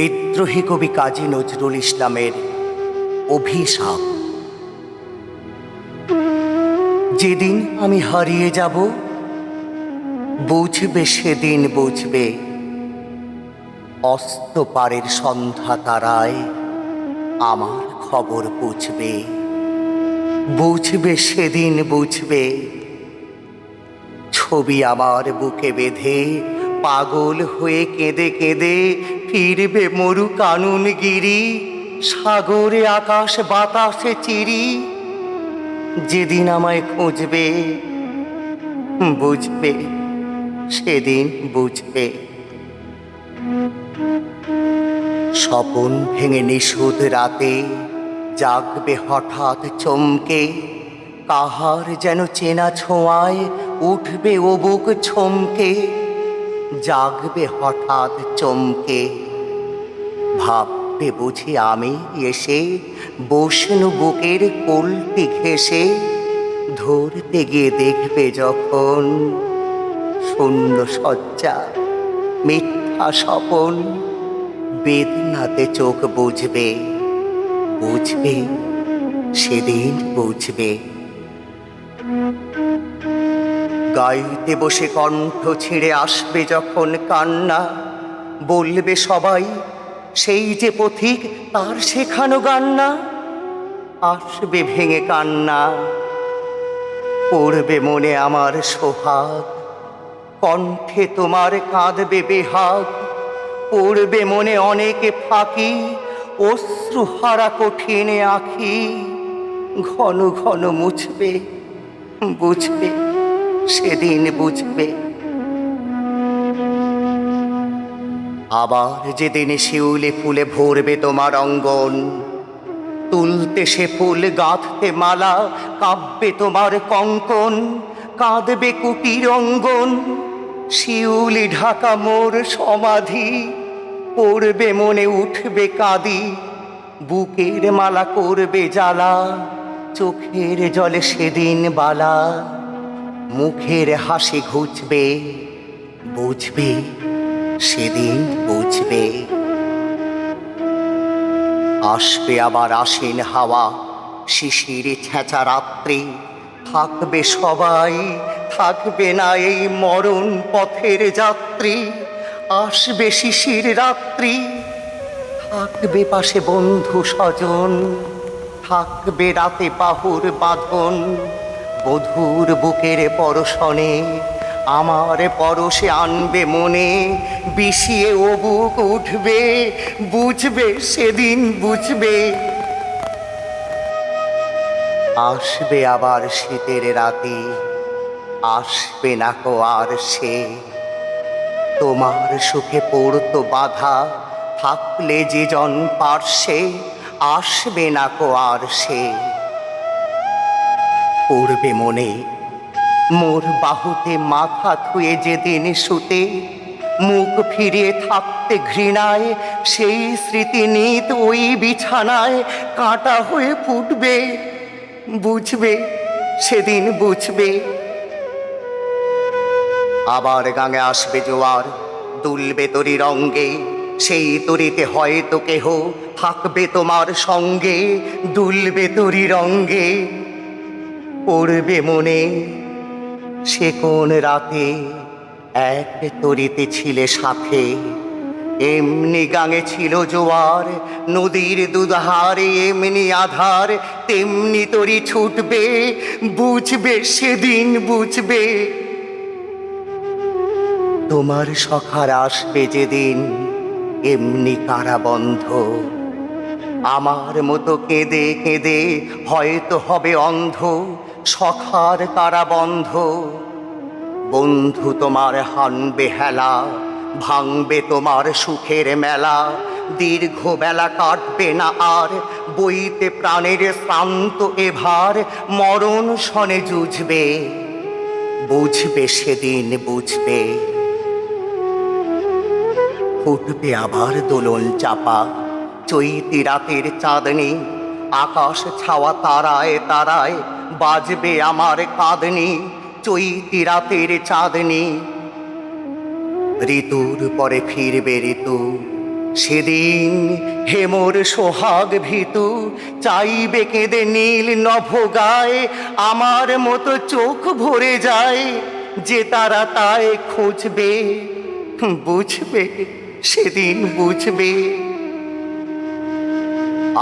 বিদ্রোহী কবি কাজী নজরুল ইসলামের অভিশাপ। যেদিন আমি হারিয়ে যাব, বুঝবে সেদিন বুঝবে, অস্ত পারের সন্ধ্যা তারায় আমার খবর বুঝবে। বুঝবে সেদিন বুঝবে, ছবি আমার বুকে বেঁধে পাগল হয়ে কেঁদে কেঁদে ফিরবে মরু কানন গিরি, সাগরে আকাশ বাতাসে চিরি। যেদিন আমায় খুঁজবে, বুঝবে সেদিন বুঝবে। স্বপন ভেঙে নিশুদ রাতে জাগবে হঠাৎ চমকে, কাহার যেন চেনা ছোঁয়ায় উঠবে ও বুক ছমকে। জাগবে হঠাৎ চমকে, ভাববে বুঝি আমি এসে বসনু বুকের কোলটি ঘেঁষে। ধরতে গিয়ে দেখবে যখন শূন্য শয্যা মিথ্যা স্বপন, বেদনাতে চোখ বুঝবে, বুঝবে সেদিন বুঝবে। গাইতে বসে কণ্ঠ ছিঁড়ে আসবে যখন কান্না, বলবে সবাই সেই যে পথিক তার শেখানো গান না। আসবে ভেঙে কান্না, পড়বে মনে আমার সোহাগ, কণ্ঠে তোমার কাঁদবে বেহাগ। পড়বে মনে অনেকে ফাঁকি, অশ্রুহারা কঠিন আঁখি। ঘন ঘন মুছবে, বুঝবে সেদিন বুঝবে। আবার যেদিন শিউলি ফুলে ভরবে তোমার অঙ্গন, তুলতে সে ফুল গাঁথতে মালা, কাঁপবে তোমার কঙ্কন, কাঁদবে কুটির অঙ্গন। শিউলি ঢাকা মোর সমাধি, পড়বে মনে উঠবে কাঁদি। বুকের মালা করবে জ্বালা, চোখের জলে সেদিন বালা। মুখের হাসি ঘুচবে, বুঝবে সেদিন বুঝবে। আসবে আবার আশ্বিন হাওয়া, শিশির ছেঁচা রাত্রি। থাকবে সবাই, থাকবে না এই মরণ পথের যাত্রী। আসবে শিশির রাত্রি, থাকবে পাশে বন্ধু স্বজন। থাকবে রাতে বাহুর বাঁধন, বধূর বুকের পরশনে আমার পরশে আনবে মনে। বিষিয়ে ও বুক উঠবে, বুঝবে সেদিন বুঝবে। আসবে আবার শীতের রাতে, আসবে না কো আর সে। তোমার সুখে পড়তো বাধা, থাকলে যে জন পার্শ্বে। আসবে না কো আর সে। পড়বে মনে মোর বাহুতে মাথা থুয়ে যেদিন শুতে, মুখ ফিরিয়ে থাকতে ঘৃণায় সেই স্মৃতি নিত ওই বিছানায়। কাঁটা হয়ে ফুটবে, বুঝবে সেদিন বুঝবে। আবার গাঙে আসবে জোয়ার, দুলবে তরি রঙ্গে। সেই তরিতে হয়তো কেহ থাকবে তোমার সঙ্গে, দুলবে তরি রঙ্গে। পড়বে মনে সে কোন রাতে এক তরিতে ছিলে সাথে। এমনি গাঙে ছিল জোয়ার, নদীর দুধারে এমনি আধার। তেমনি তরি ছুটবে, বুঝবে সেদিন বুঝবে। তোমার সখার আসবে যেদিন এমনি কারাবন্ধ। আমার মতো কেঁদে কেঁদে হয়তো হবে অন্ধ, সখার কারাবন্ধ। বন্ধু তোমার হানবে হেলা, ভাঙবে তোমার সুখের মেলা। দীর্ঘ বেলা কাটবে না আর, বইতে প্রাণের শ্রান্ত এভার। মরণ শনে জুঝবে, বুঝবে সেদিন বুঝবে। ফুটবে আবার দোলন চাপা, চৈতি রাতের চাঁদনি। আকাশ ছাওয়া তারায় তারায় বাজবে আমার কাঁদনি। চৈতি রাতের চাঁদনি, ঋতুর পরে ফিরবে ঋতু, সেদিন হেমর সোহাগ ভীতু চাইবে কেঁদে নীল নভ গায়, আমার মতো চোখ ভরে যায়, যে তারা তাই খুঁজবে, বুঝবে সেদিন বুঝবে।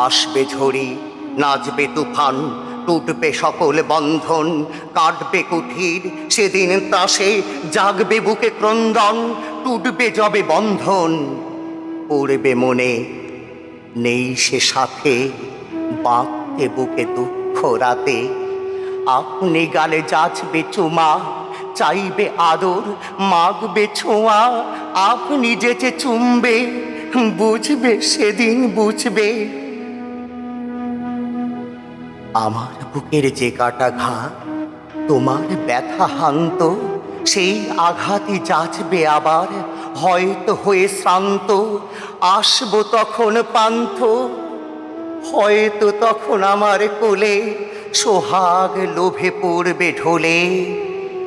আসবে ঝড়ি, নাচবে তুফান, টুটবে সকল বন্ধন, কাটবে কুঠির সেদিন তাসে, জাগবে বুকে ক্রন্দন, টুটবে যবে বন্ধন। পড়বে মনে নেই সে সাথে, বাঁধতে বুকে দুঃখ রাতে, আপনি গালে যাচবে চুমা, চাইবে আদর মাগবে ছোঁয়া, আপনি যেচে চুমবে, বুঝবে সেদিন বুঝবে। আমার বুকের যে কাটা ঘা তোমার ব্যথা হান্ত, সেই আঘাতই যাচবে আবার, হয়তো হয়ে শ্রান্ত, আসবো তখন পান্থ, হয়তো তখন আমার কোলে সোহাগ লোভে পড়বে ঢোলে,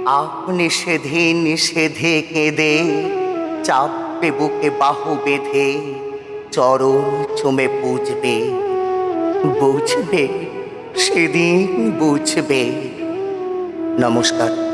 আপনি সেদিন সেধে কেঁদে চাপবে বুকে বাহু বেঁধে, চরণ চুমে বুঝবে, বুঝবে সেদিন বুঝবে। নমস্কার।